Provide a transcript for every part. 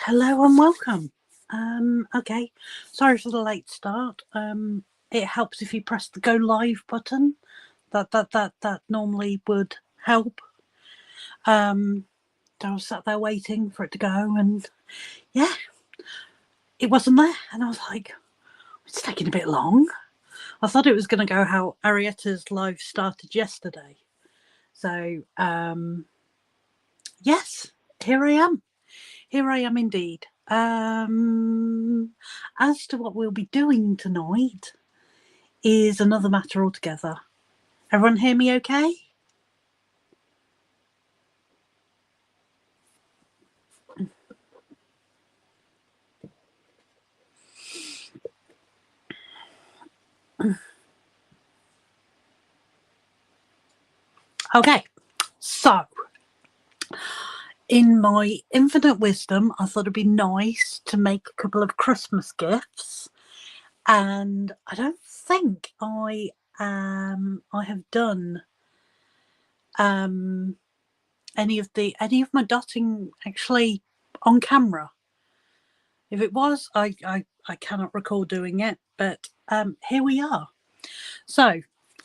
Hello and welcome. Okay, sorry for the late start. It helps if you press the go live button. That normally would help. So I was sat there waiting for it to go, and yeah, it wasn't there, and I was like, it's taking a bit long. I thought it was going to go how Arietta's live started yesterday. So yes, here I am. Here I am indeed. As to what we'll be doing tonight is another matter altogether. Everyone hear me okay? Okay, so in my infinite wisdom, I thought it'd be nice to make a couple of Christmas gifts, and I don't think I have done any of my dotting actually on camera. If it was, I cannot recall doing it, but here we are. So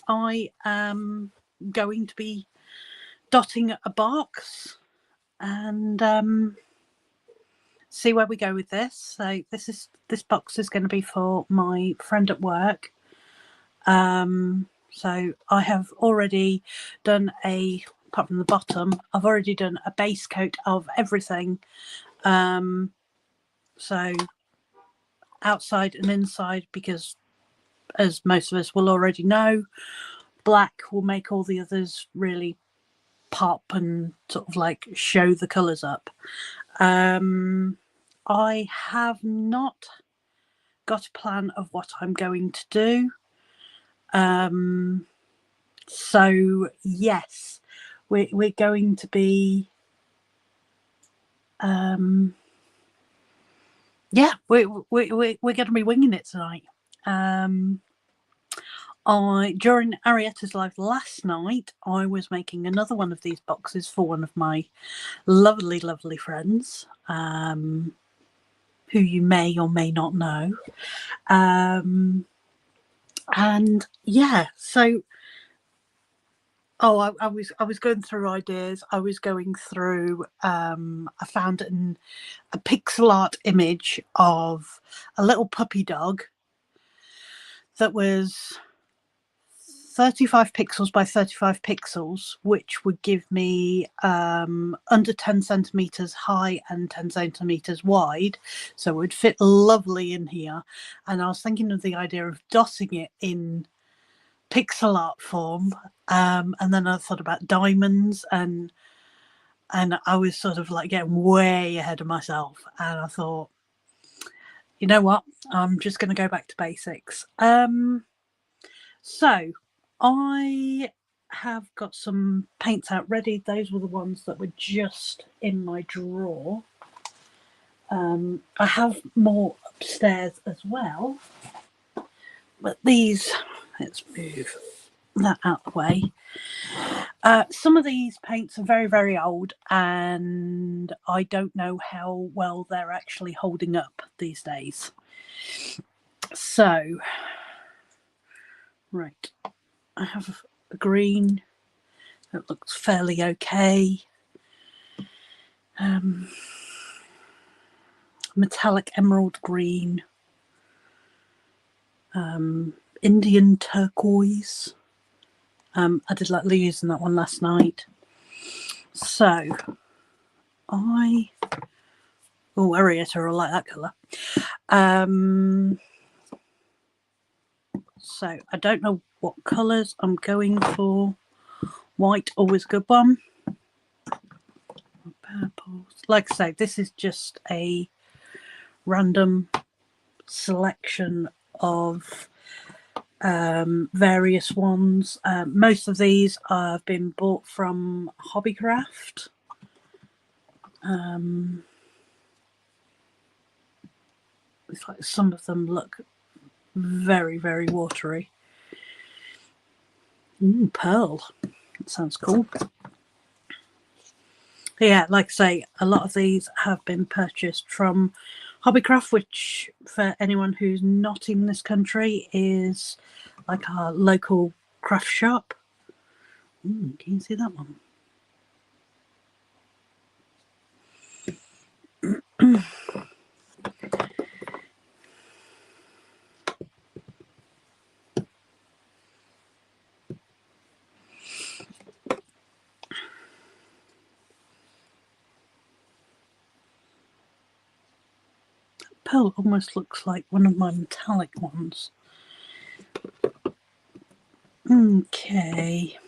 I am going to be dotting a box and see where we go with this. So this box is going to be for my friend at work. So I have already done apart from the bottom, I've already done a base coat of everything. So outside and inside, because as most of us will already know, black will make all the others really pop and sort of like show the colours up. I have not got a plan of what I'm going to do. So yes, we're going to be yeah, we're going to be winging it tonight. During Arietta's live last night, I was making another one of these boxes for one of my lovely friends, who you may or may not know. And yeah, so I was going through ideas. I was going through. I found a pixel art image of a little puppy dog that was 35 pixels by 35 pixels, which would give me under 10 centimeters high and 10 centimeters wide. So it would fit lovely in here. And I was thinking of the idea of dotting it in pixel art form. And then I thought about diamonds, and I was sort of like getting way ahead of myself. And I thought, you know what? I'm just going to go back to basics. So I have got some paints out ready. Those were the ones that were just in my drawer. I have more upstairs as well, but these, let's move that out of the way. Some of these paints are very old, and I don't know how well they're actually holding up these days. So, right, I have a green that looks fairly okay. Metallic emerald green, Indian turquoise. I did like using that one last night. So Arietta will like that colour. So I don't know what colours I'm going for. White, always a good one. Purples. Like I say, this is just a random selection of various ones. Most of these have been bought from Hobbycraft. It's like some of them look very watery. Pearl. That sounds cool. Yeah, like I say, a lot of these have been purchased from Hobbycraft, which for anyone who's not in this country is like our local craft shop. Can you see that one? Pearl almost looks like one of my metallic ones. Okay.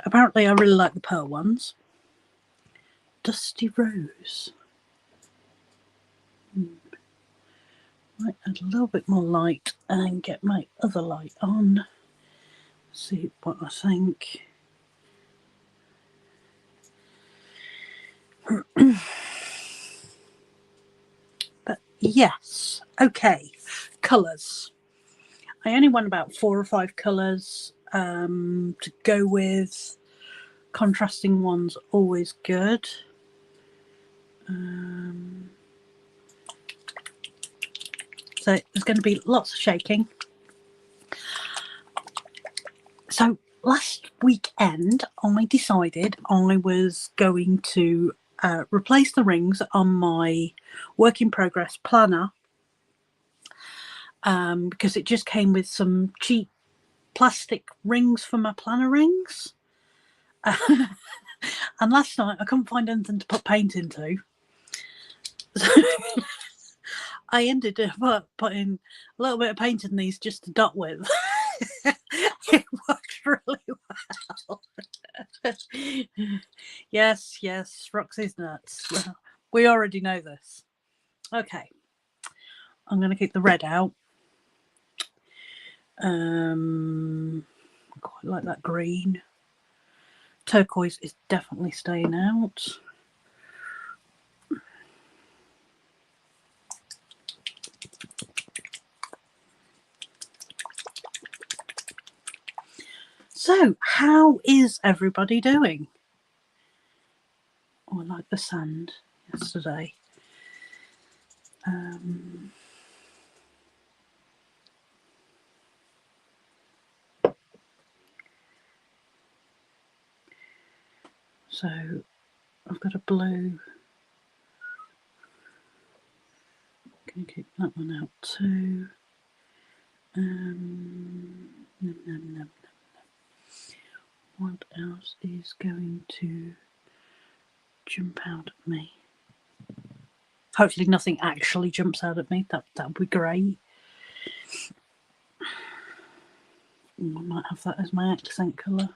Apparently I really like the pearl ones. Dusty Rose. Might add a little bit more light and get my other light on. See what I think. But yes, okay. Colours. I only want about 4 or 5 colours to go with. Contrasting ones always good. So there's going to be lots of shaking. So last weekend I decided I was going to replace the rings on my work in progress planner because it just came with some cheap plastic rings for my planner rings. And last night I couldn't find anything to put paint into. So I ended up putting a little bit of paint in these just to dot with. It worked really well. Yes, Roxy's nuts. We already know this. Okay, I'm going to keep the red out. Quite like that green. Turquoise is definitely staying out. So, how is everybody doing? Oh, I like the sand yesterday. So, I've got a blue. Going to keep that one out too. What else is going to jump out at me? Hopefully nothing actually jumps out at me. That would be great. I might have that as my accent colour.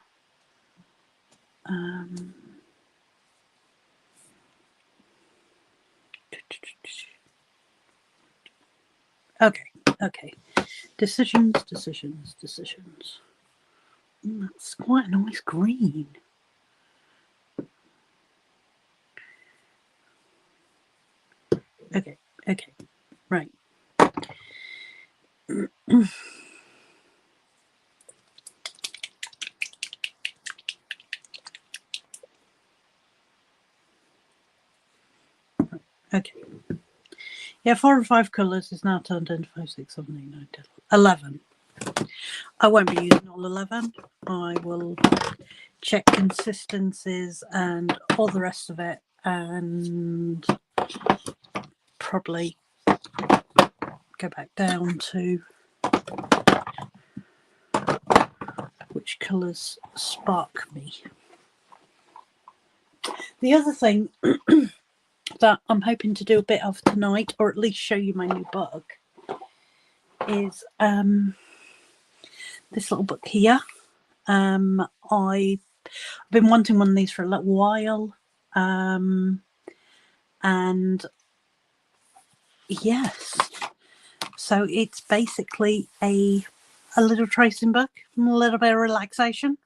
Okay. Decisions. That's quite a nice green. Okay, right. Okay. Yeah, 4 or 5 colours is now turned into 5, 6, 7, 8, 9, 10, 11. I won't be using all 11. I will check consistencies and all the rest of it and probably go back down to which colours spark me. The other thing that I'm hoping to do a bit of tonight, or at least show you my new book, is this little book here. I've been wanting one of these for a little while, and yes, so it's basically a little tracing book, a little bit of relaxation.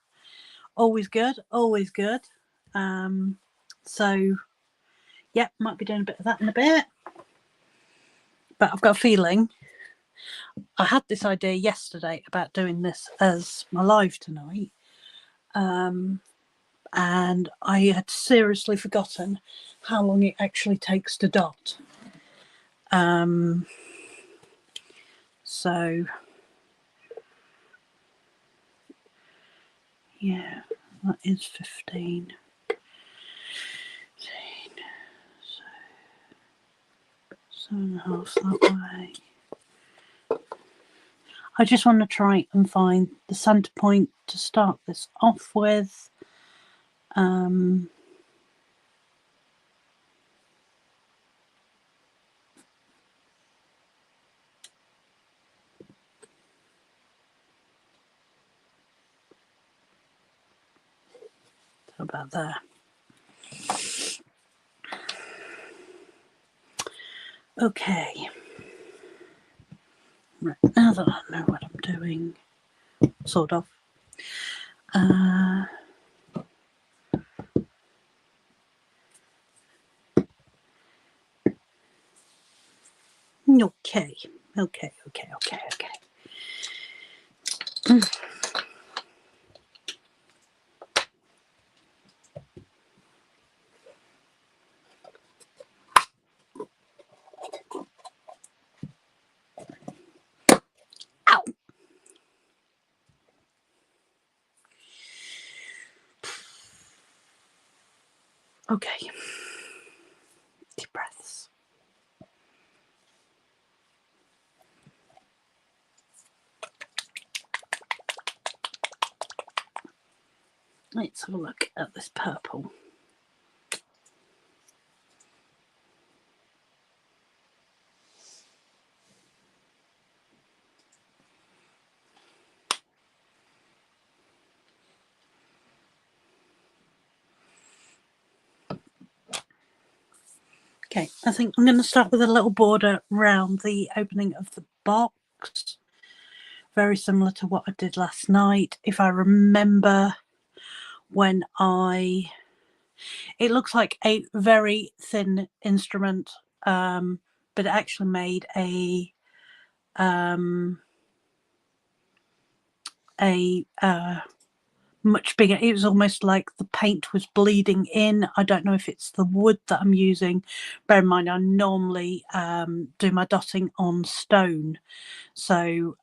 Always good. So yeah, might be doing a bit of that in a bit, but I've got a feeling I had this idea yesterday about doing this as my live tonight, and and I had seriously forgotten how long it actually takes to dot. So yeah, that is 15. So 7.5 that way. I just want to try and find the center point to start this off with. About there. Okay. Right, now that I know what I'm doing, sort of. Okay. Ow. Okay. Deep breaths. Let's have a look at this purple. Okay, I think I'm going to start with a little border around the opening of the box. Very similar to what I did last night. If I remember when it looks like a very thin instrument, but it actually made a much bigger. It was almost like the paint was bleeding in. I don't know if it's the wood that I'm using. Bear in mind, I normally do my dotting on stone. So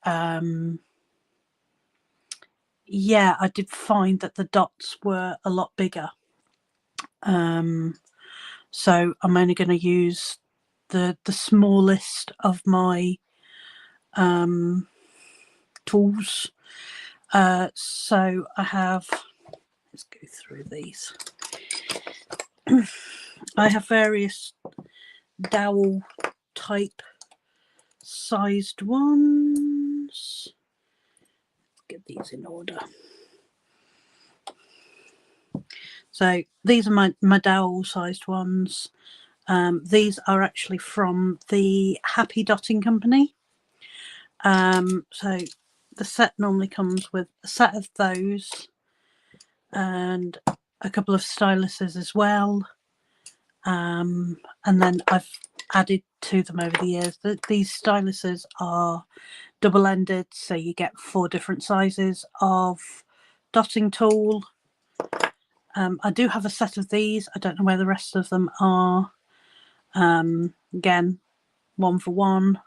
yeah, I did find that the dots were a lot bigger. So I'm only going to use the smallest of my tools. So I have, let's go through these. I have various dowel type sized ones. Get these in order. So these are my dowel sized ones. These are actually from the Happy Dotting Company. So the set normally comes with a set of those and a couple of styluses as well. And then I've added to them over the years. These styluses are double-ended, so you get 4 different sizes of dotting tool. I do have a set of these. I don't know where the rest of them are. Again, 1 for 1,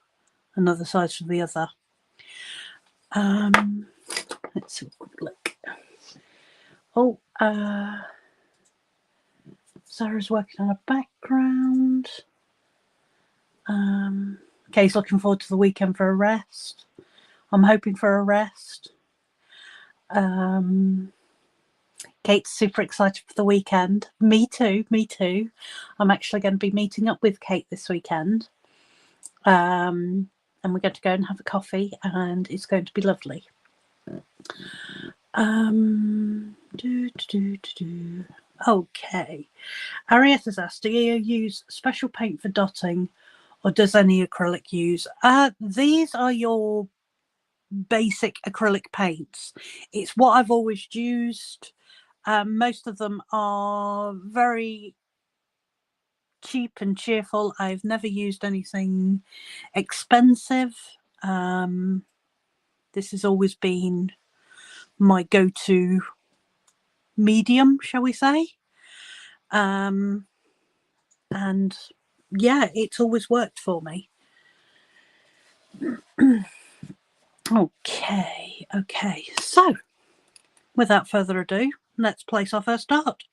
another size for the other. Let's have a quick look. Oh, Sarah's working on a background. Kay's looking forward to the weekend for a rest. I'm hoping for a rest. Kate's super excited for the weekend. Me too. I'm actually going to be meeting up with Kate this weekend. And we're going to go and have a coffee, and it's going to be lovely. Okay. Ariette has asked, do you use special paint for dotting, or does any acrylic use? These are your basic acrylic paints. It's what I've always used. Most of them are very cheap and cheerful. I've never used anything expensive. This has always been my go-to medium, shall we say. And yeah, it's always worked for me. Okay. So, without further ado, let's place our first dart.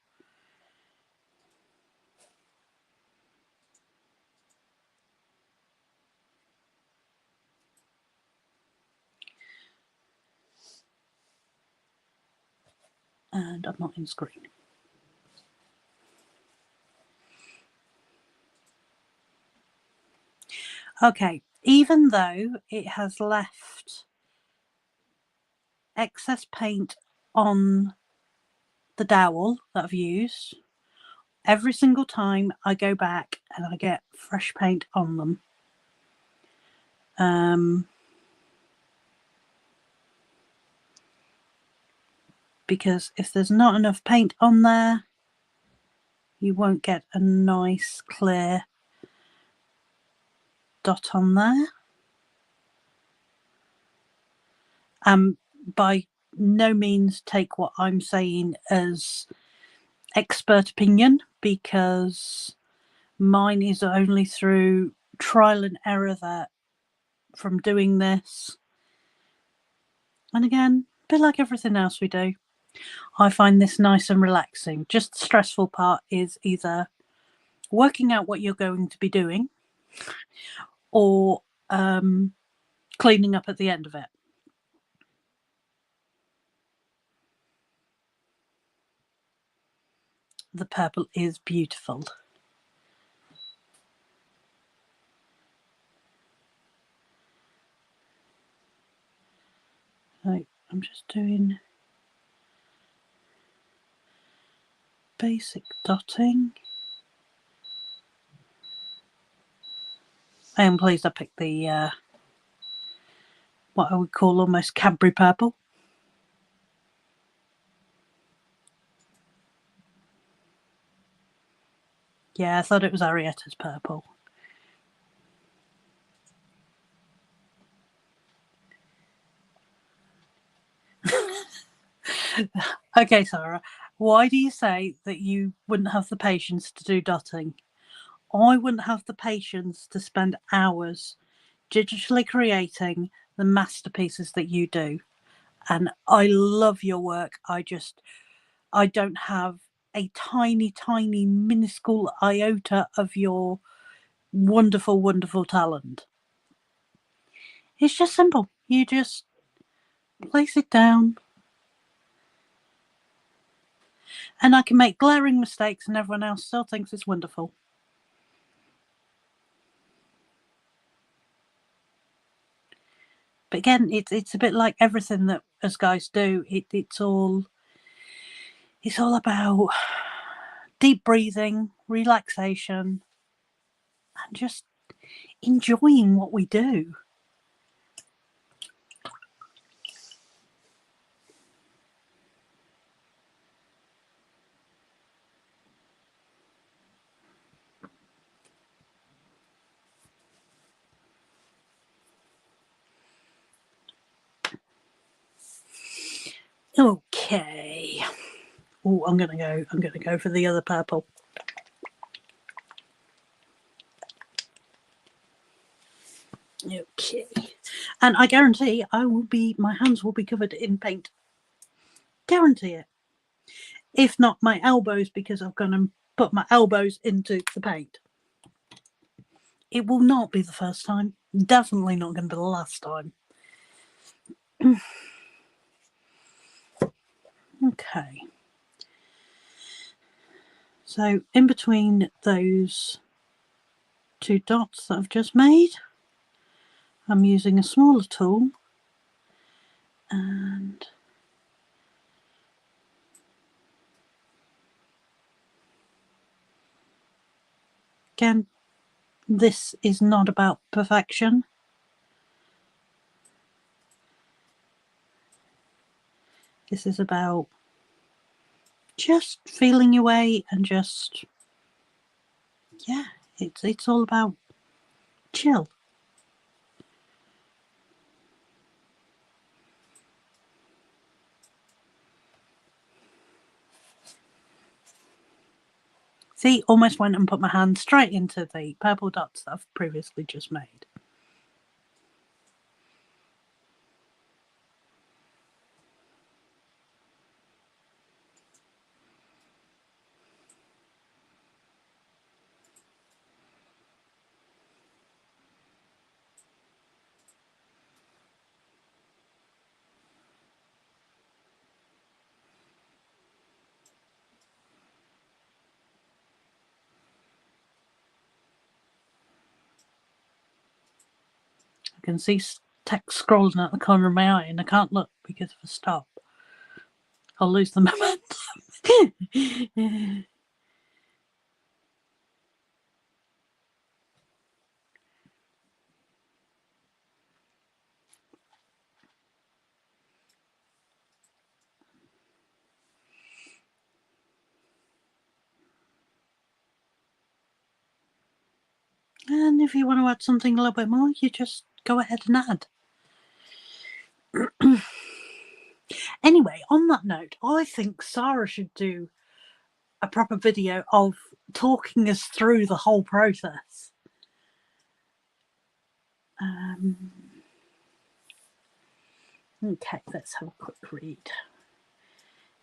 And I'm not in screen. Okay, even though it has left excess paint on the dowel that I've used, every single time I go back and I get fresh paint on them. Because if there's not enough paint on there, you won't get a nice clear dot on there. By no means take what I'm saying as expert opinion, because mine is only through trial and error that from doing this. And again, a bit like everything else we do, I find this nice and relaxing. Just the stressful part is either working out what you're going to be doing or cleaning up at the end of it. The purple is beautiful. Right, I'm just doing basic dotting. I am pleased I picked the what I would call almost Cadbury purple. Yeah, I thought it was Arietta's purple. Okay, Sarah, why do you say that you wouldn't have the patience to do dotting? I wouldn't have the patience to spend hours digitally creating the masterpieces that you do. And I love your work. I don't have a tiny, tiny, minuscule iota of your wonderful, wonderful talent. It's just simple. You just place it down. And I can make glaring mistakes and everyone else still thinks it's wonderful. But again, it's a bit like everything that us guys do. It's all about deep breathing, relaxation, and just enjoying what we do. Okay. Oh, I'm gonna go for the other purple. Okay. And I guarantee my hands will be covered in paint. Guarantee it. If not my elbows, because I'm going to put my elbows into the paint. It will not be the first time. Definitely not going to be the last time. Okay. So in between those two dots that I've just made, I'm using a smaller tool and again, this is not about perfection. This is about just feeling your way and just, yeah, it's all about chill. See, almost went and put my hand straight into the purple dots that I've previously just made. I can see text scrolling out the corner of my eye and I can't look because of a stop. I'll lose the momentum. And if you want to add something a little bit more, you just go ahead and add. Anyway, on that note, I think Sarah should do a proper video of talking us through the whole process. Okay, let's have a quick read.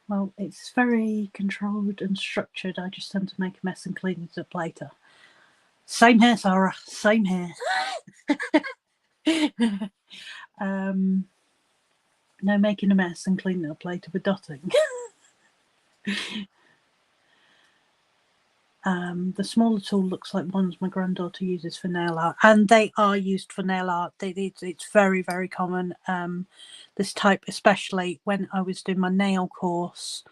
Well, it's very controlled and structured. I just tend to make a mess and clean it up later. Same here, Sarah. Same here. No making a mess and cleaning up later with dotting. The smaller tool looks like ones my granddaughter uses for nail art, and they are used for nail art. It's very, very common. This type, especially when I was doing my nail course,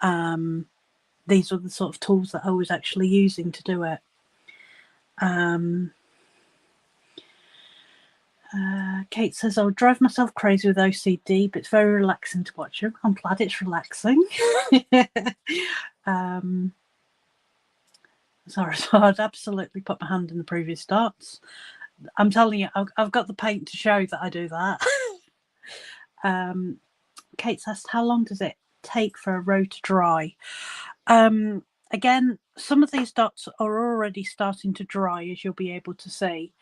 these were the sort of tools that I was actually using to do it. Kate says, I'll drive myself crazy with OCD, but it's very relaxing to watch them. I'm glad it's relaxing. Sorry, so I'd absolutely put my hand in the previous dots. I'm telling you, I've got the paint to show that I do that. Kate's asked, how long does it take for a row to dry? Again, some of these dots are already starting to dry, as you'll be able to see.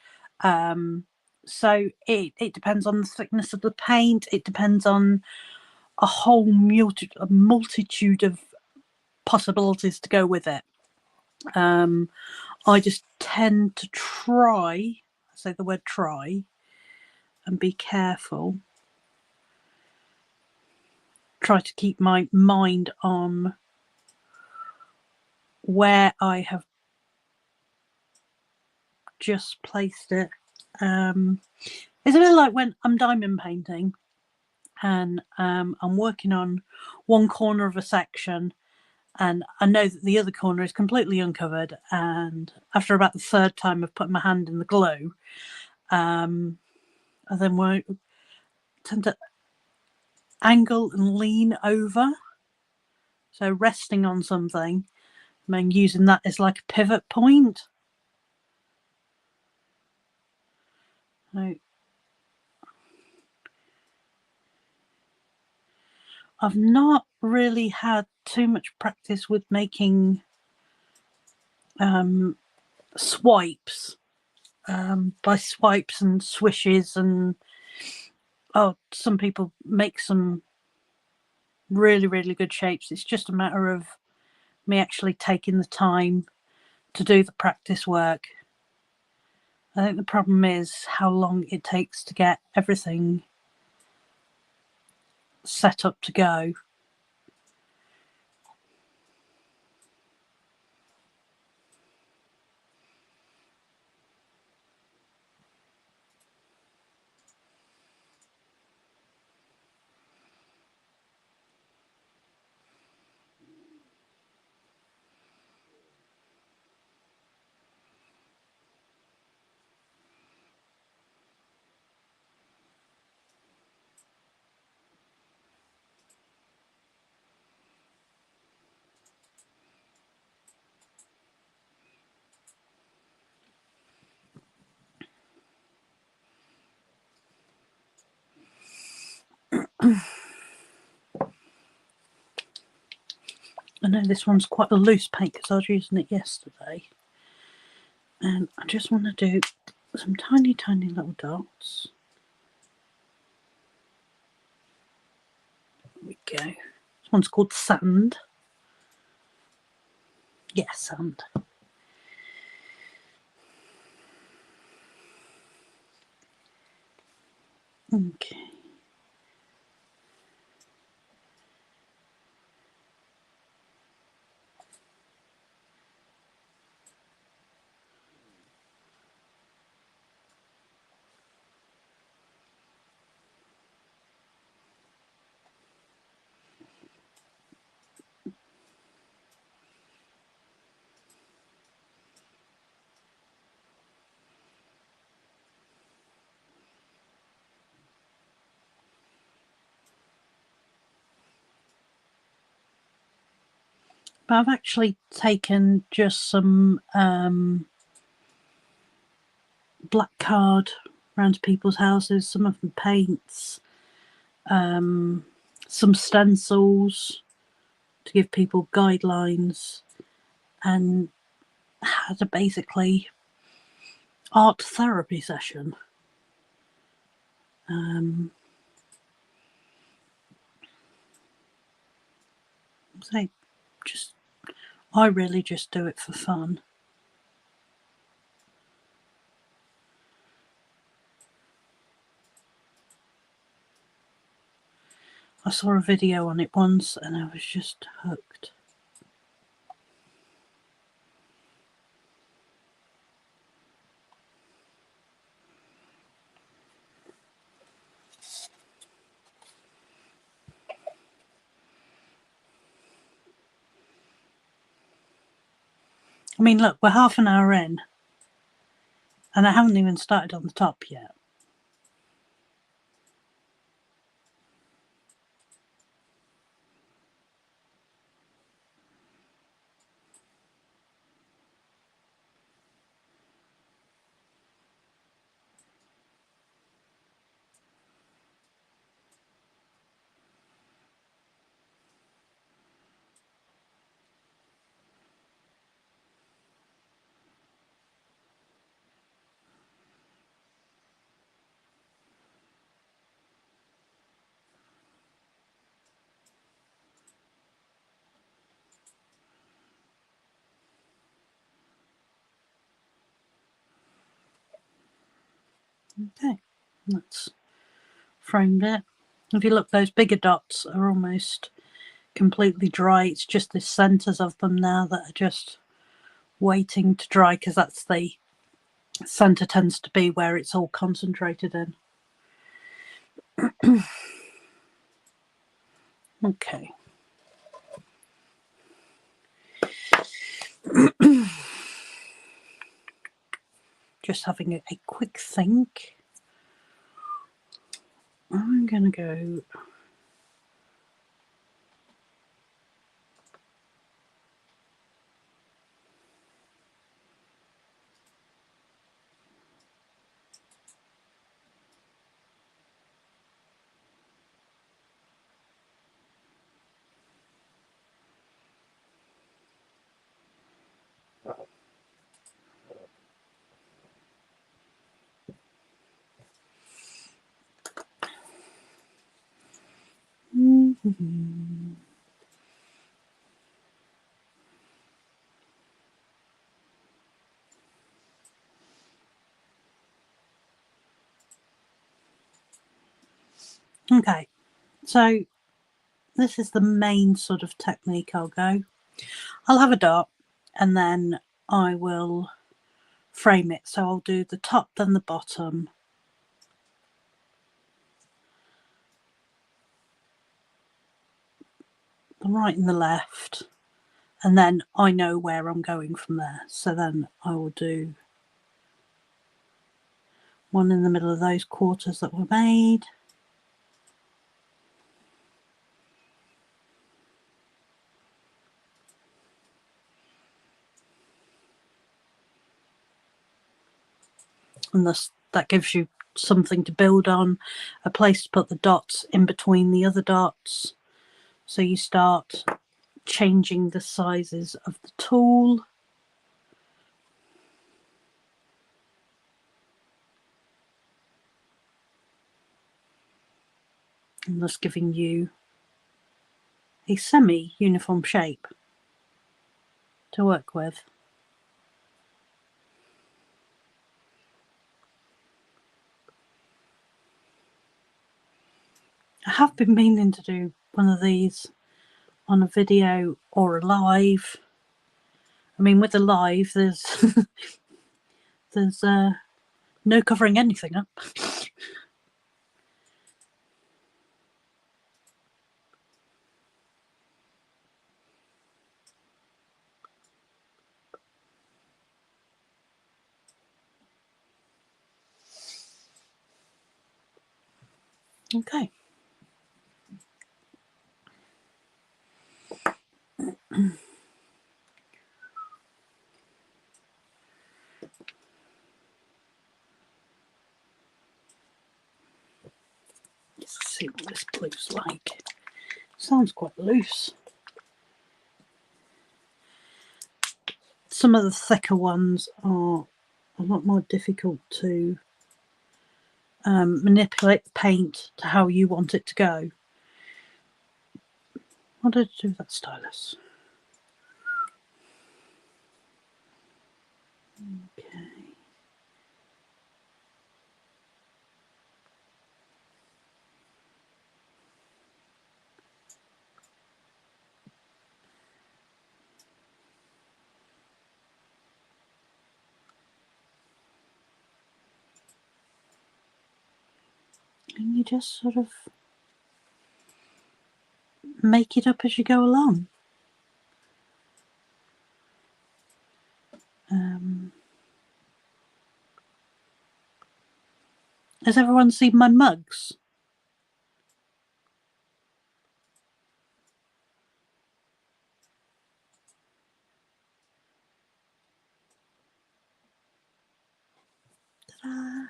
So it depends on the thickness of the paint. It depends on a whole multitude of possibilities to go with it. I just tend to try, I say the word try, and be careful. Try to keep my mind on where I have just placed it. It's a bit like when I'm diamond painting and I'm working on one corner of a section and I know that the other corner is completely uncovered, and after about the third time of putting my hand in the glue, I then tend to angle and lean over, so resting on something and then using that as like a pivot point. So I've not really had too much practice with making swipes, by swipes and swishes, and some people make some really, really good shapes. It's just a matter of me actually taking the time to do the practice work. I think the problem is how long it takes to get everything set up to go. I know this one's quite a loose paint because I was using it yesterday. And I just want to do some tiny, tiny little dots. There we go. This one's called Sand. Yeah, Sand. Okay. But I've actually taken just some black card around to people's houses, some of them paints, some stencils to give people guidelines, and had a basically art therapy session. So just, I really just do it for fun. I saw a video on it once and I was just hooked. I mean, look, we're half an hour in and I haven't even started on the top yet. Okay, that's framed it. If you look, those bigger dots are almost completely dry. It's just the centres of them now that are just waiting to dry, because that's the centre tends to be where it's all concentrated in. Okay. Just having a quick think. I'm going to go... Okay, so this is the main sort of technique I'll go. I'll have a dot and then I will frame it. So I'll do the top, then the bottom, the right and the left, and then I know where I'm going from there. So then I will do one in the middle of those quarters that were made. And that gives you something to build on, a place to put the dots in between the other dots. So you start changing the sizes of the tool. And thus giving you a semi-uniform shape to work with. I have been meaning to do one of these on a video or a live. I mean, with the live, there's there's no covering anything up. Okay. Let's see what this glue's like. Sounds quite loose. Some of the thicker ones are a lot more difficult to manipulate the paint to how you want it to go. What did I do with that stylus? Okay. And you just sort of make it up as you go along. Has everyone seen my mugs? Ta-da!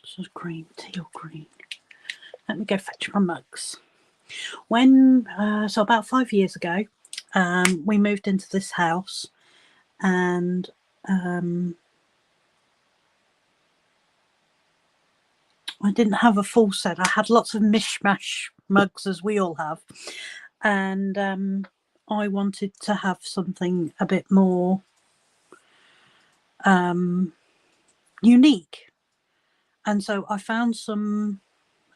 This is green, teal green. Let me go fetch my mugs. When, so about 5 years ago, we moved into this house, and I didn't have a full set. I had lots of mishmash mugs, as we all have, and I wanted to have something a bit more unique. And so I found some,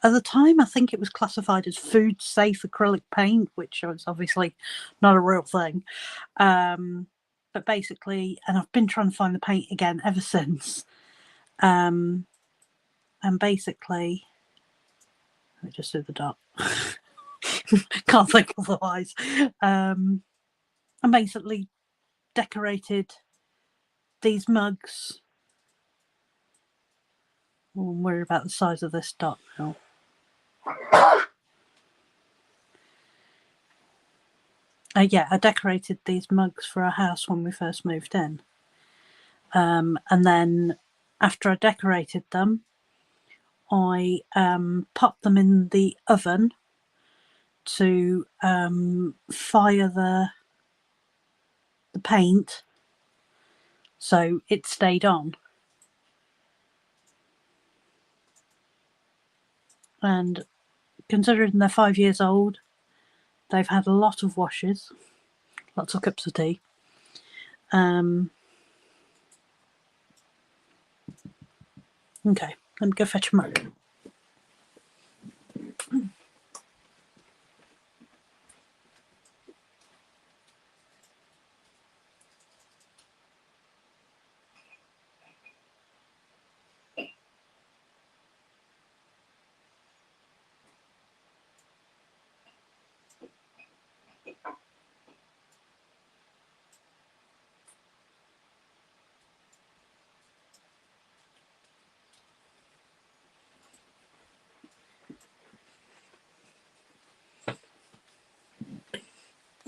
at the time I think it was classified as food safe acrylic paint, which was obviously not a real thing. But basically, and I've been trying to find the paint again ever since. And basically, let me just do the dot. Can't think otherwise. And basically decorated these mugs. Oh, I'm worried about the size of this dot now. Yeah, I decorated these mugs for our house when we first moved in. And then after I decorated them, I popped them in the oven to fire the paint so it stayed on. And considering they're 5 years old, they've had a lot of washes, lots of cups of tea. Okay, let me go fetch a mug.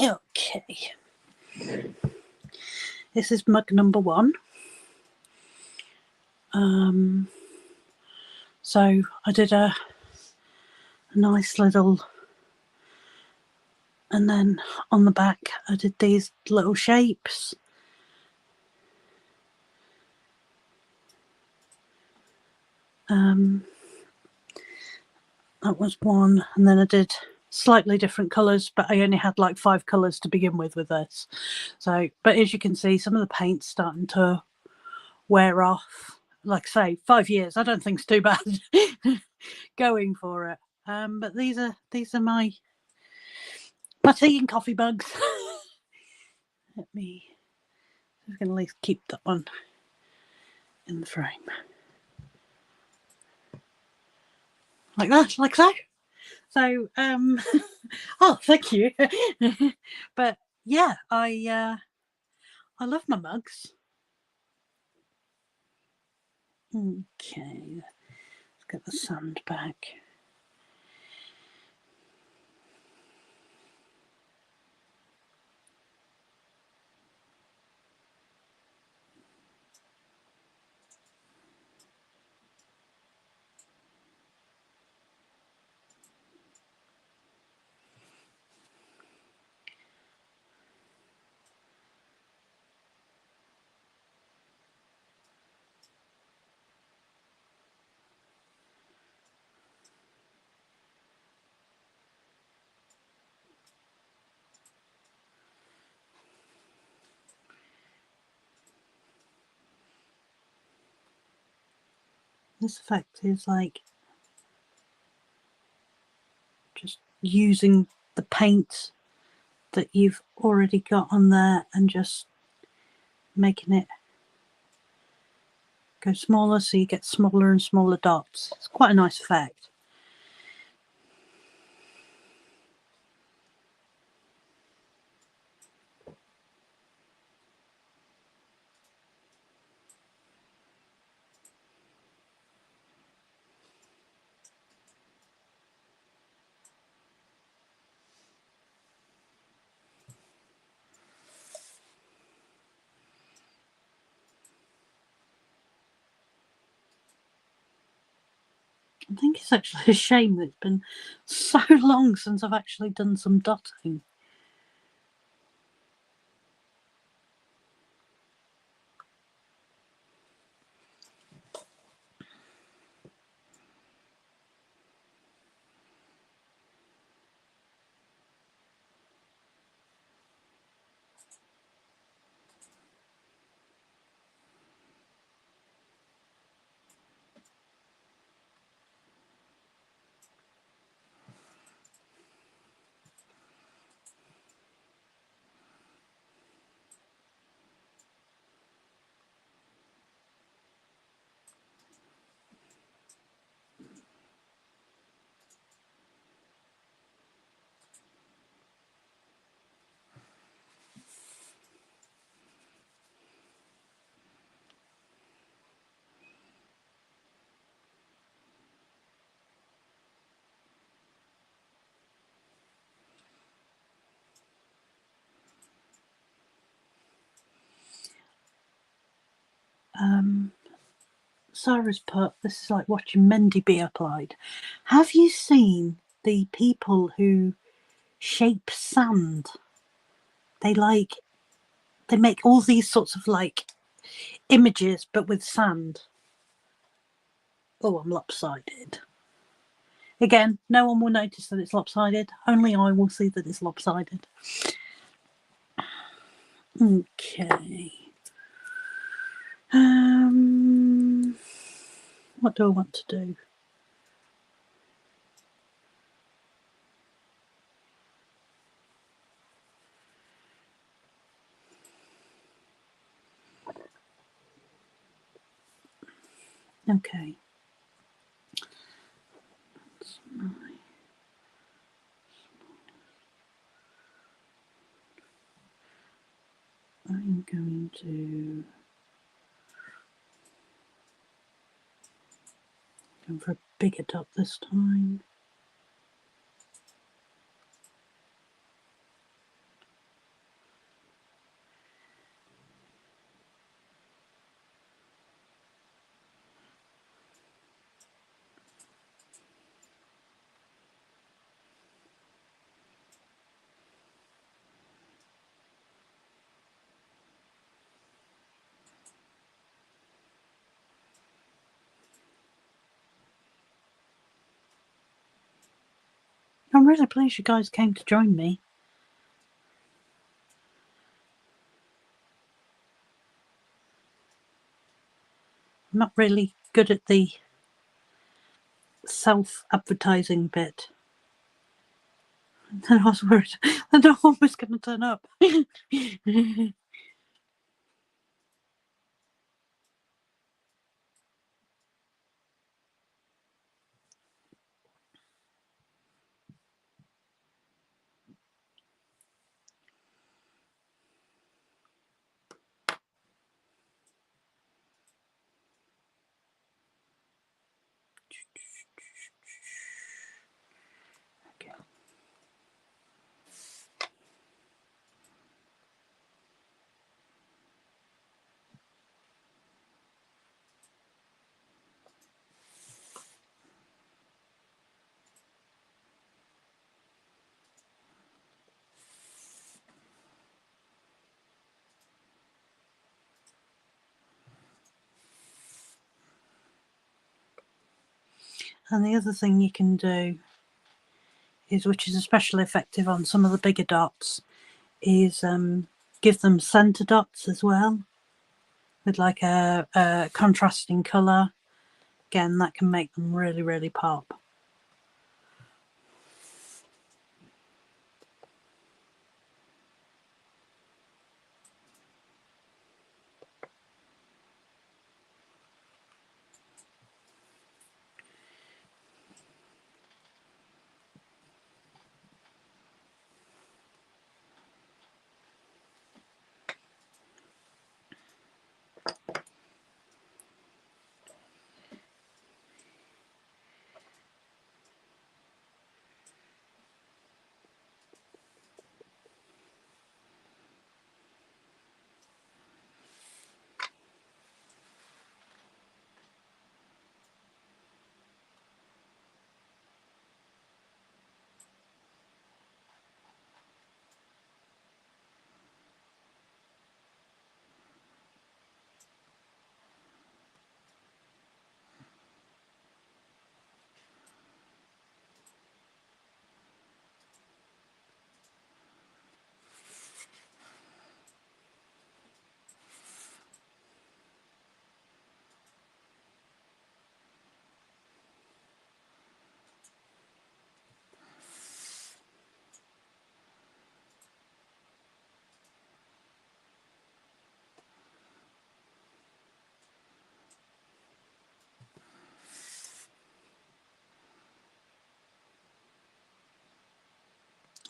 Okay, this is mug number 1. So I did a nice little, and then on the back I did these little shapes. That was one, and then I did slightly different colours, but I only had like 5 colours to begin with this. So, but as you can see, some of the paint's starting to wear off. Like I say, 5 years, I don't think it's too bad going for it. But these are my tea and coffee mugs. I'm going to at least keep that one in the frame. Like that, like so. So, oh, thank you. But yeah, I love my mugs. Okay, let's get the sand back. This effect is like just using the paint that you've already got on there and just making it go smaller, so you get smaller and smaller dots. It's quite a nice effect. I think it's actually a shame that it's been so long since I've actually done some dotting. Sarah's put, this is like watching Mendy be applied. Have you seen the people who shape sand? They make all these sorts of like images, but with sand. Oh, I'm lopsided. Again, no one will notice that it's lopsided. Only I will see that it's lopsided. Okay. What do I want to do? Okay. I'm going to go for a bigger dot this time. I'm really pleased you guys came to join me. I'm not really good at the self-advertising bit. I was worried that no one was going to turn up. Okay. And the other thing you can do is, which is especially effective on some of the bigger dots, is give them center dots as well, with like a contrasting colour. Again, that can make them really, really pop.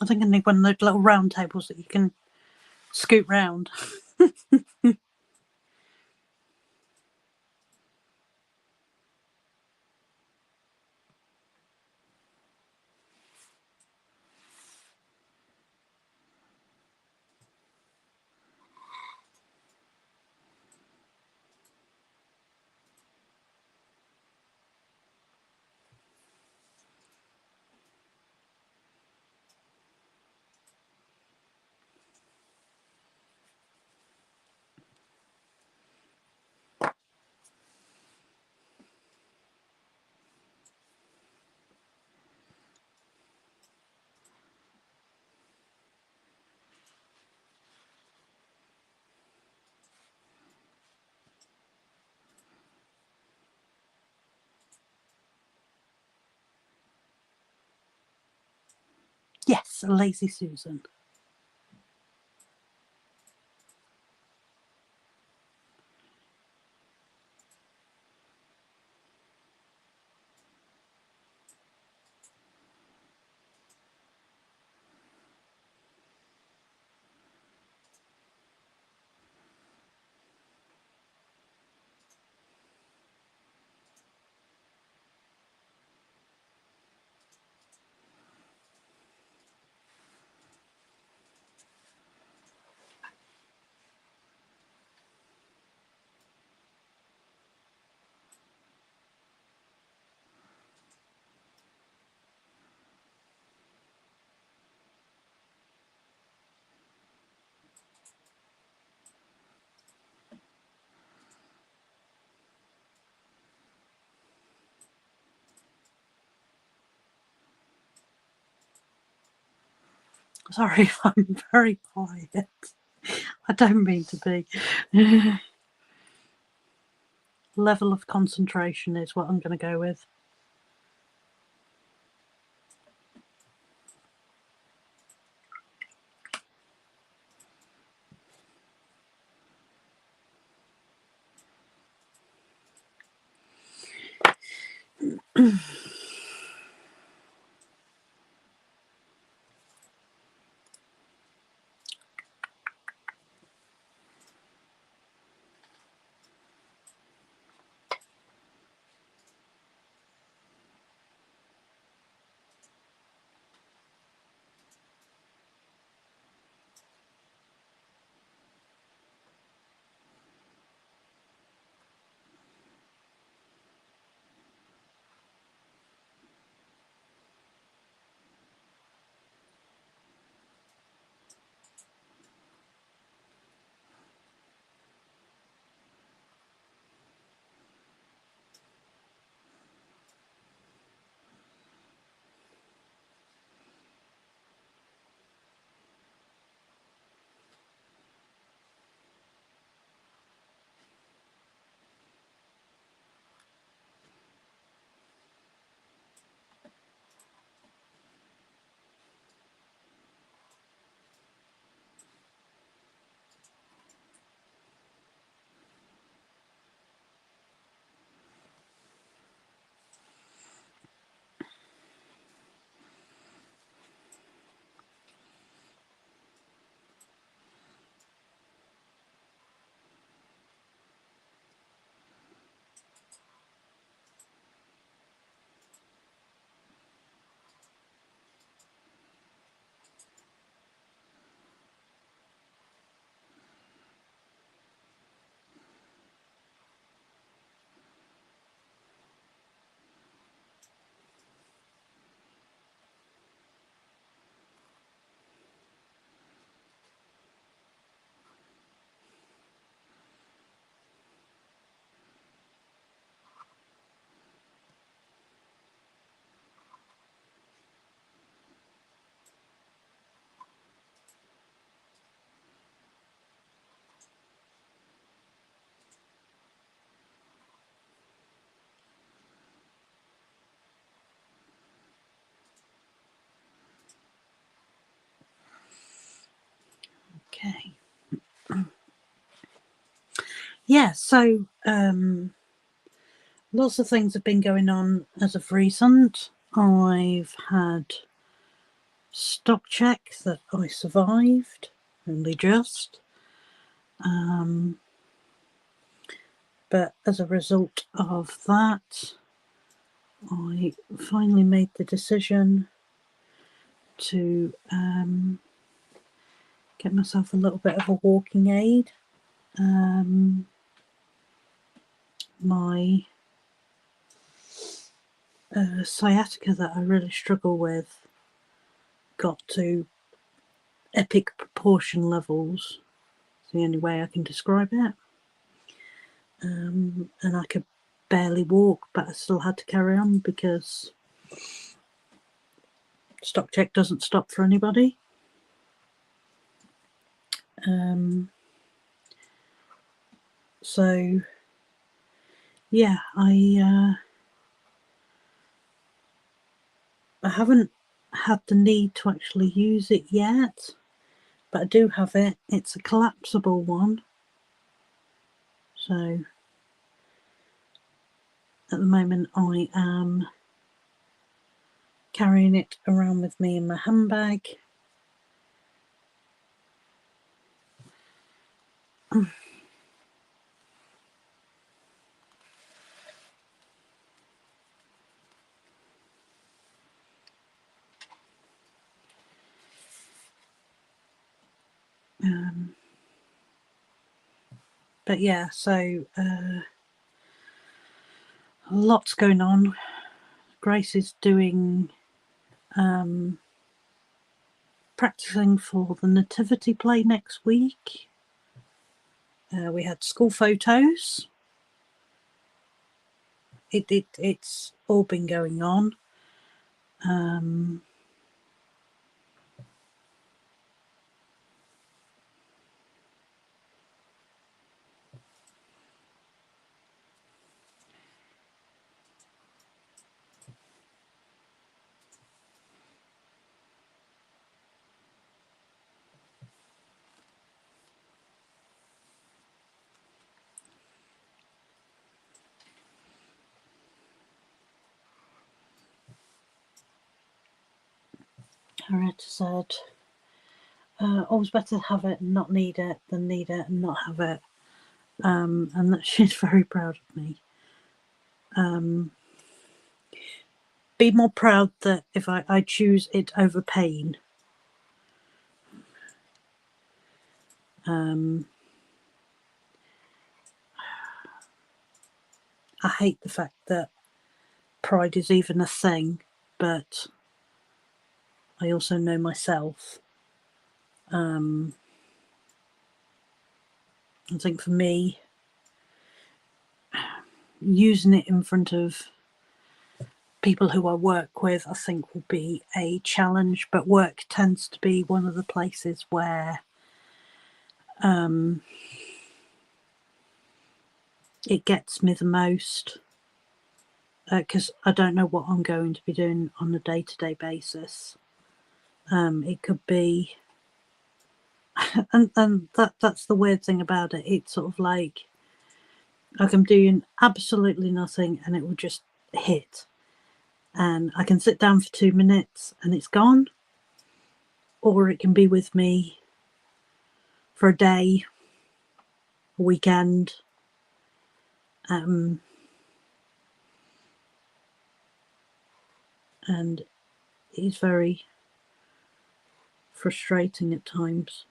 I think I need one of those little round tables that you can scoot round. Yes, a lazy Susan. Sorry if I'm very quiet. I don't mean to be. Level of concentration is what I'm going to go with. Okay. Yeah, so lots of things have been going on as of recent. I've had stock check that I survived, only just. But as a result of that, I finally made the decision to get myself a little bit of a walking aid. My sciatica that I really struggle with got to epic proportion levels. It's the only way I can describe it. And I could barely walk, but I still had to carry on because stock check doesn't stop for anybody. So yeah, I haven't had the need to actually use it yet, but I do have it. It's a collapsible one. So at the moment I am carrying it around with me in my handbag. But yeah, so lots going on. Grace is doing practicing for the nativity play next week. We had school photos. It's all been going on. Henrietta said, always better have it and not need it than need it and not have it. And that she's very proud of me. Be more proud that if I choose it over pain. I hate the fact that pride is even a thing, but I also know myself. I think for me, using it in front of people who I work with, I think will be a challenge, but work tends to be one of the places where it gets me the most, because I don't know what I'm going to be doing on a day-to-day basis. It could be, and that's the weird thing about it. It's sort of like I'm doing absolutely nothing and it will just hit. And I can sit down for 2 minutes and it's gone, or it can be with me for a day, a weekend. And it's very frustrating at times.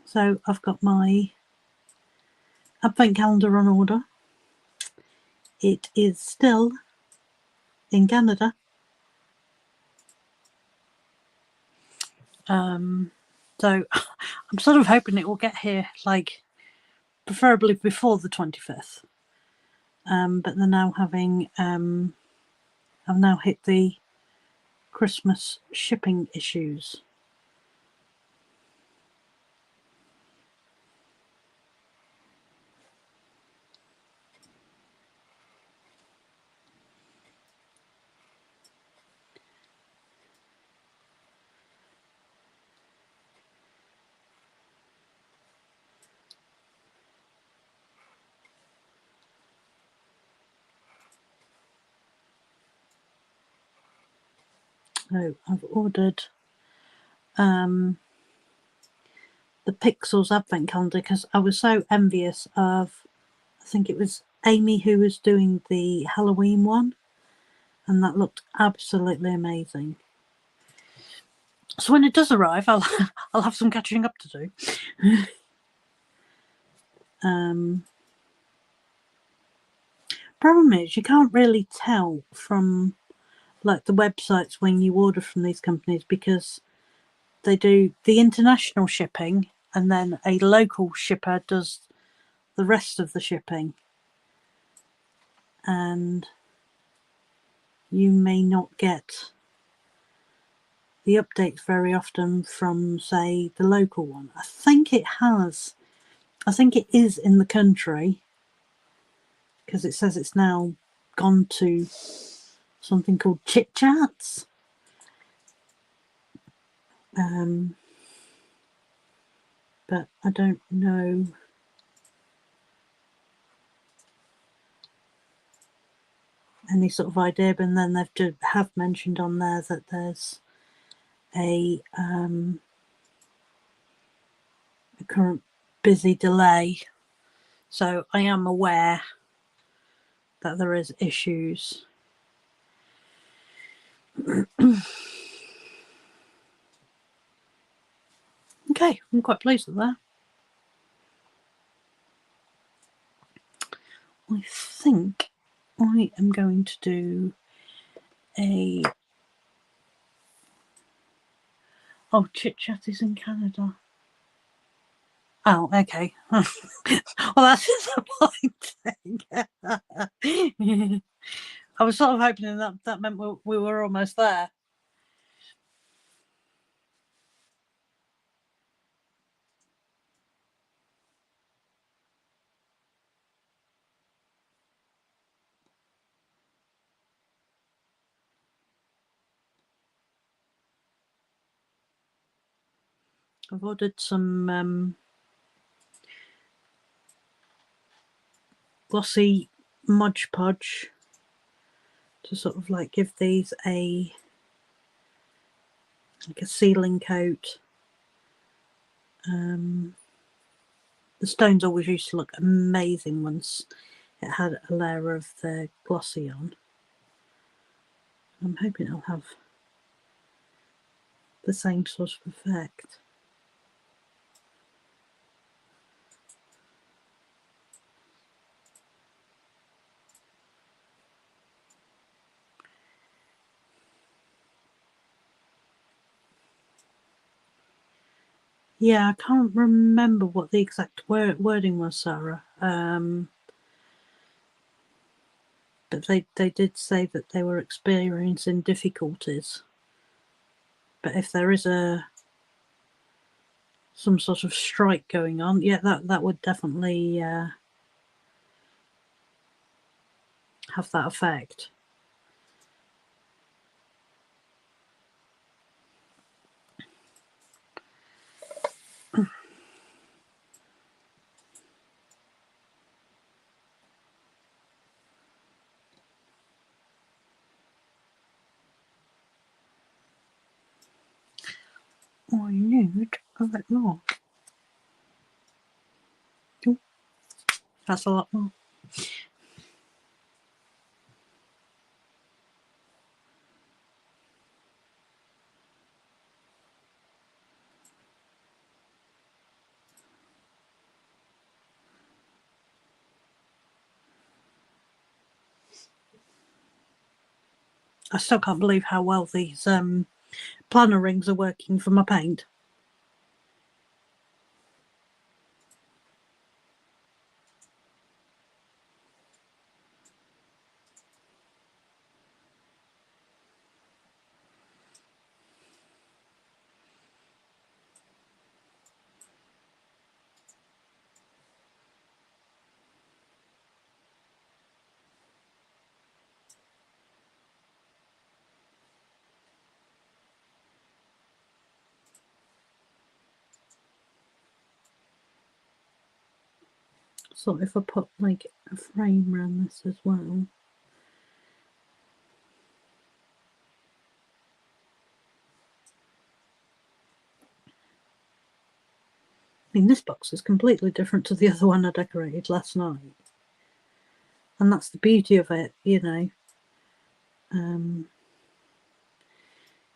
So I've got my advent calendar on order. It is still in Canada. So I'm sort of hoping it will get here, like, preferably before the 25th. But they're now having, I've now hit the Christmas shipping issues. So I've ordered the Pixels advent calendar because I was so envious of, I think it was Amy who was doing the Halloween one, and that looked absolutely amazing. So when it does arrive, I'll have some catching up to do. Problem is, you can't really tell from like the websites when you order from these companies, because they do the international shipping and then a local shipper does the rest of the shipping, and you may not get the updates very often from, say, the local one. I think it is in the country, because it says it's now gone to something called Chit Chats. But I don't know any sort of idea. But then they've have mentioned on there that there's a current busy delay, so I am aware that there is issues. Okay, I'm quite pleased with that. I think I am going to do a... Oh, Chit Chat is in Canada. Oh, okay. Well, that's disappointing. I was sort of hoping that meant we were almost there. I've ordered some glossy Mod Podge to sort of like give these a sealing coat. The stones always used to look amazing once it had a layer of the glossy on. I'm hoping it'll have the same sort of effect. Yeah, I can't remember what the exact wording was, Sarah. But they did say that they were experiencing difficulties. But if there is some sort of strike going on, yeah, that would definitely have that effect. I need a bit more. Ooh, that's a lot more. I still can't believe how well these planner rings are working for my paint. So if I put like a frame around this as well. I mean, this box is completely different to the other one I decorated last night. And that's the beauty of it, you know.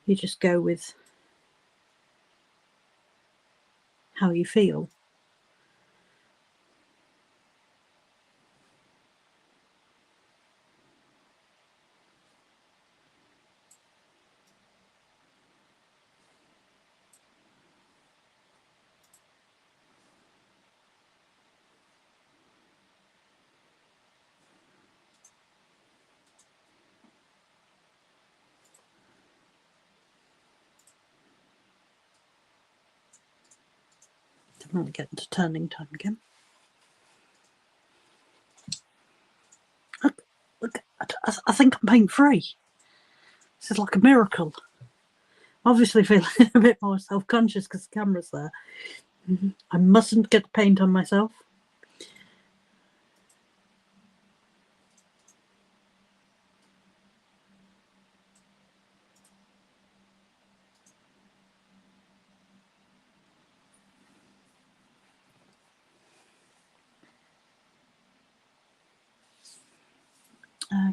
You just go with how you feel. Definitely getting to turning time again. Look, I think I'm paint free. This is like a miracle. Obviously feeling a bit more self-conscious because the camera's there. I mustn't get paint on myself.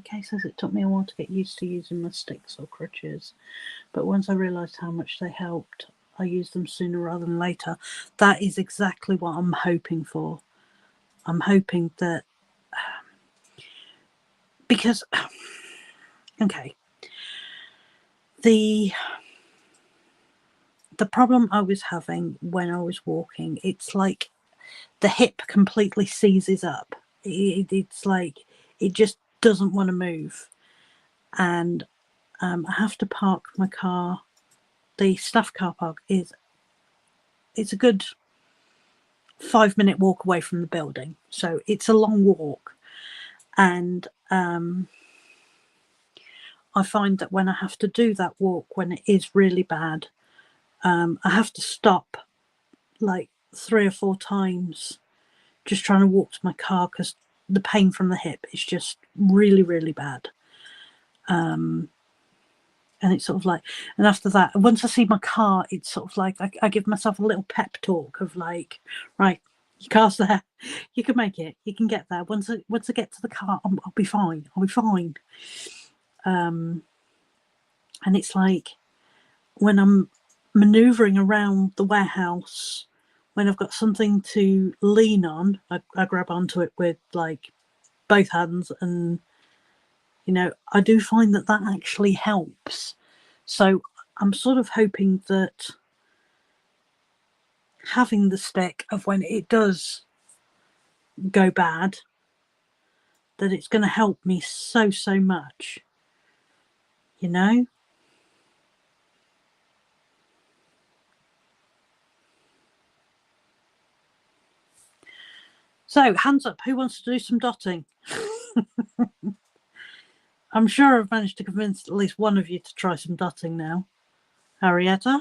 Kay says it took me a while to get used to using my sticks or crutches, but once I realised how much they helped, I used them sooner rather than later. That is exactly what I'm hoping for. I'm hoping that, because, okay, the problem I was having when I was walking, it's like the hip completely seizes up. It's like it just doesn't want to move, and I have to park my car. The staff car park it's a good 5-minute walk away from the building, so it's a long walk, and I find that when I have to do that walk, when it is really bad, I have to stop like 3 or 4 times just trying to walk to my car because the pain from the hip is just really, really bad. And it's sort of like, and after that, once I see my car, it's sort of like I give myself a little pep talk of like, right, your car's there, you can make it, you can get there. Once I get to the car, I'll be fine. I'll be fine. And it's like when I'm maneuvering around the warehouse, when I've got something to lean on, I grab onto it with like both hands, and I do find that actually helps. So I'm sort of hoping that having the stick, of when it does go bad, that it's going to help me so much, So hands up, who wants to do some dotting? I'm sure I've managed to convince at least one of you to try some dotting now. Arietta?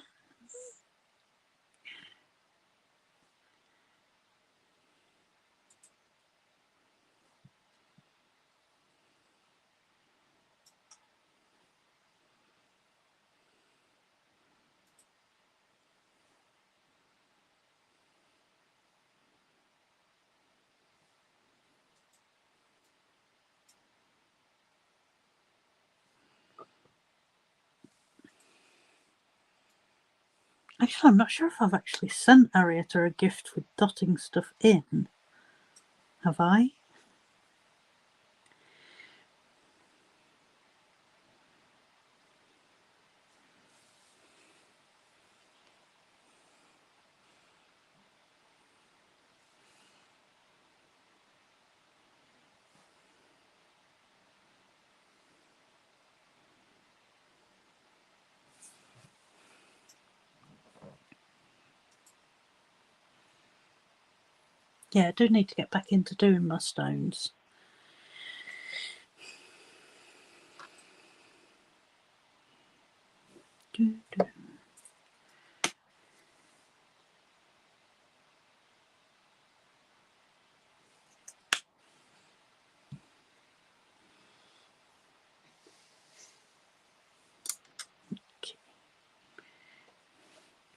Actually, I'm not sure if I've actually sent Arietta a gift with dotting stuff in. Have I? Yeah, I do need to get back into doing my stones.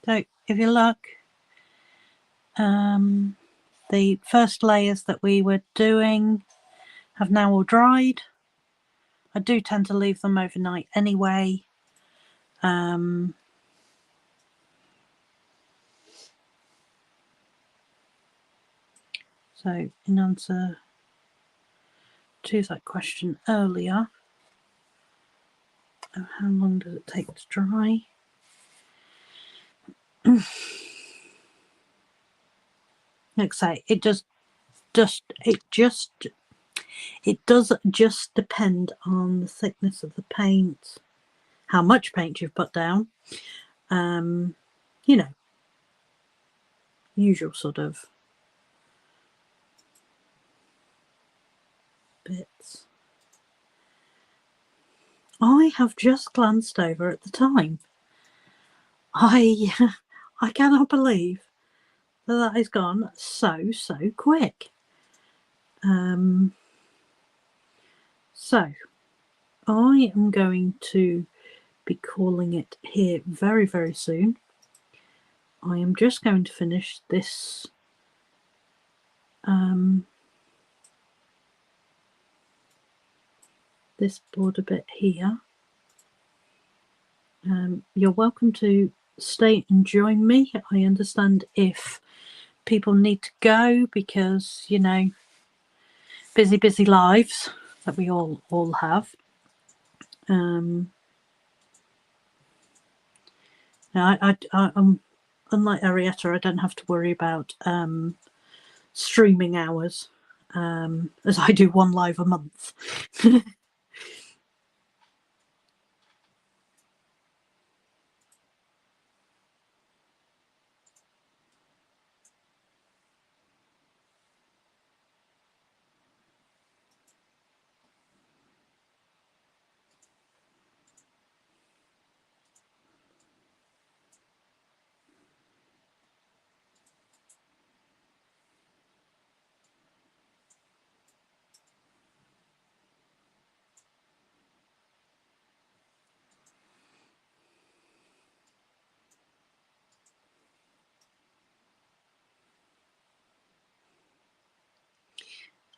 So, if you look, the first layers that we were doing have now all dried. I do tend to leave them overnight anyway. So, in answer to that question earlier, how long does it take to dry? Like I say, it does just depend on the thickness of the paint, how much paint you've put down, usual sort of bits. I have just glanced over at the time. I cannot believe that has gone so quick. So I am going to be calling it here very, very soon. I am just going to finish this this border bit here. You're welcome to stay and join me. I understand if people need to go because, you know, busy lives that we all have. Now I'm unlike Arietta. I don't have to worry about streaming hours, as I do one live a month.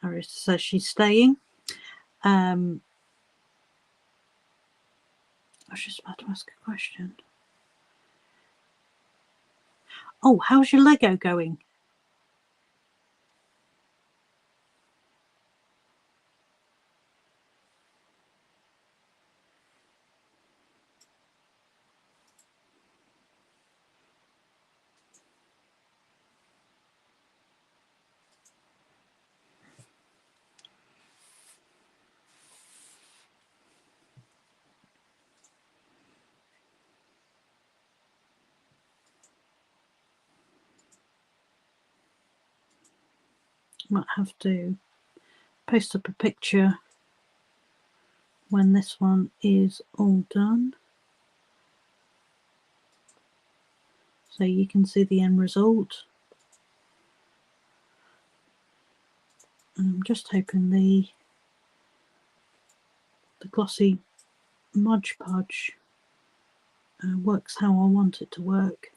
Arietta says she's staying. I was just about to ask a question. Oh, how's your Lego going? Might have to post up a picture when this one is all done, so you can see the end result. I'm just hoping the glossy Mod Podge works how I want it to work.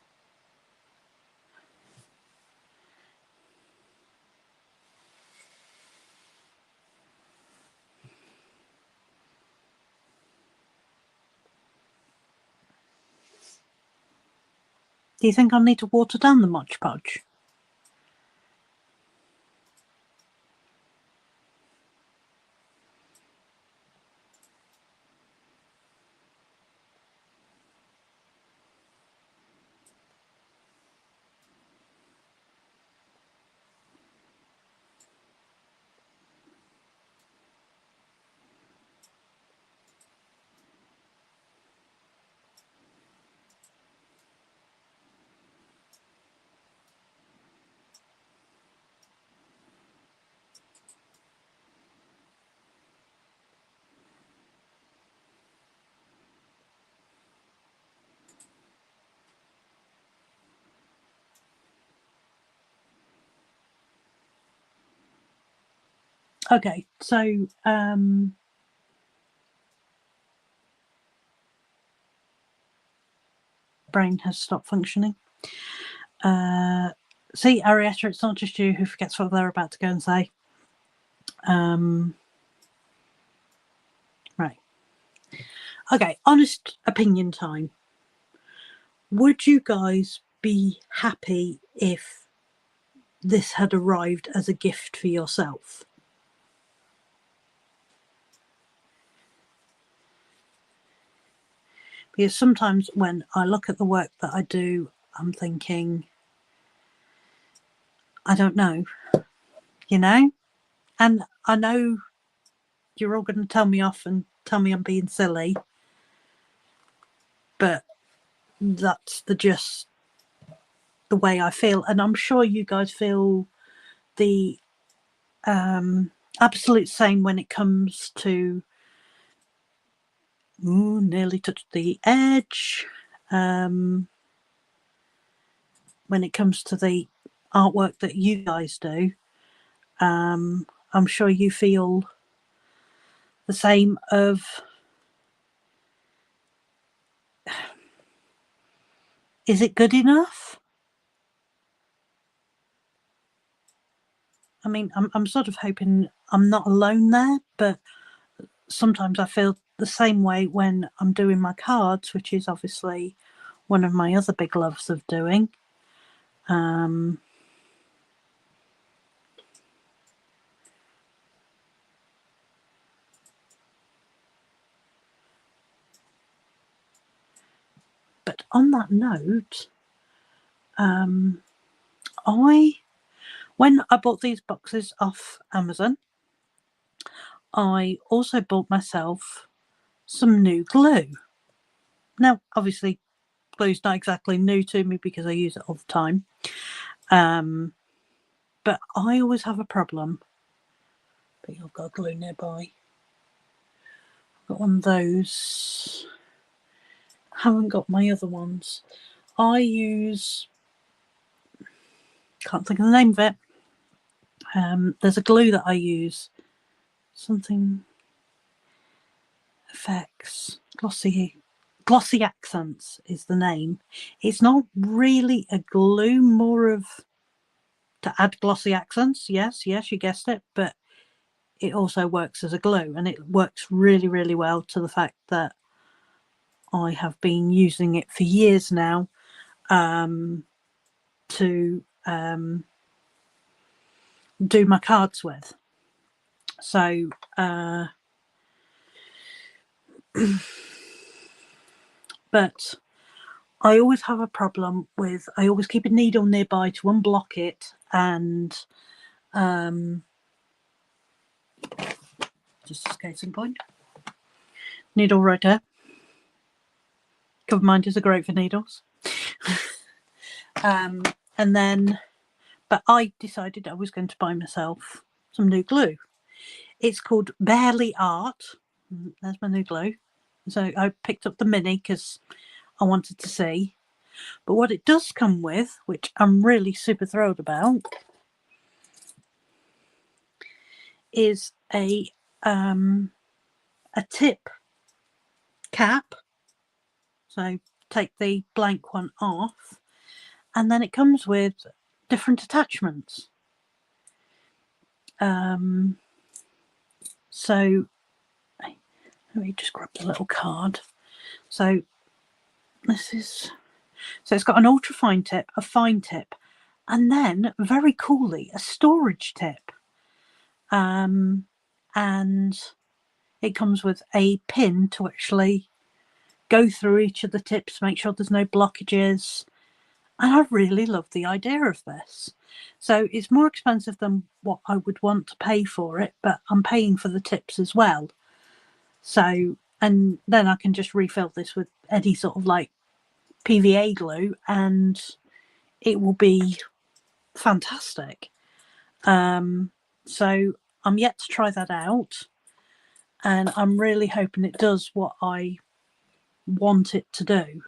Do you think I need to water down the Mod Podge? Okay, so brain has stopped functioning. See, Arietta, it's not just you who forgets what they're about to go and say. Right. Okay, honest opinion time. Would you guys be happy if this had arrived as a gift for yourself? Because sometimes when I look at the work that I do, I'm thinking, I don't know, you know? And I know you're all going to tell me off and tell me I'm being silly, but that's just the way I feel. And I'm sure you guys feel the absolute same when it comes to, nearly touched the edge, when it comes to the artwork that you guys do. I'm sure you feel the same of, is it good enough? I mean, I'm sort of hoping I'm not alone there, but sometimes I feel the same way when I'm doing my cards, which is obviously one of my other big loves of doing. But on that note, when I bought these boxes off Amazon, I also bought myself some new glue. Now, obviously, glue's not exactly new to me because I use it all the time. But I always have a problem. I think I've got glue nearby. I've got one of those. Haven't got my other ones. I use, can't think of the name of it. There's a glue that I use. Something effects. Glossy Accents is the name. It's not really a glue, more of to add glossy accents. Yes, you guessed it. But it also works as a glue, and it works really, really well, to the fact that I have been using it for years now to do my cards with. So but I always have a problem with, I always keep a needle nearby to unblock it, and just a skating point. Needle right there. Cover minders are great for needles. And then, but I decided I was going to buy myself some new glue. It's called Barely Art. There's my new glue. So I picked up the mini because I wanted to see. But what it does come with, which I'm really super thrilled about, is a tip cap. So take the blank one off, and then it comes with different attachments. So let me just grab the little card. So this is, so it's got an ultra fine tip, a fine tip, and then very coolly a storage tip. And it comes with a pin to actually go through each of the tips, make sure there's no blockages. And I really love the idea of this. So it's more expensive than what I would want to pay for it, but I'm paying for the tips as well. So, and then I can just refill this with any sort of like PVA glue, and it will be fantastic. So I'm yet to try that out, and I'm really hoping it does what I want it to do.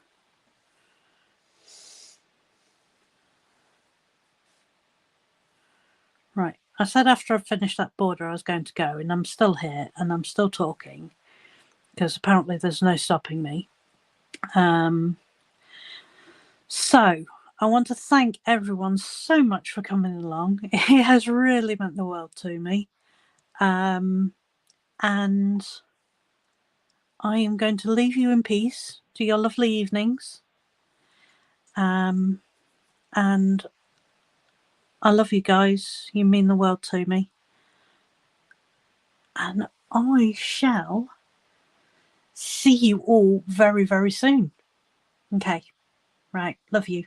Right, I said after I finished that border I was going to go, and I'm still here and I'm still talking because apparently there's no stopping me. So I want to thank everyone so much for coming along. It has really meant the world to me. And I am going to leave you in peace to your lovely evenings. And I love you guys. You mean the world to me. And I shall see you all very, very soon. Okay. Right. Love you.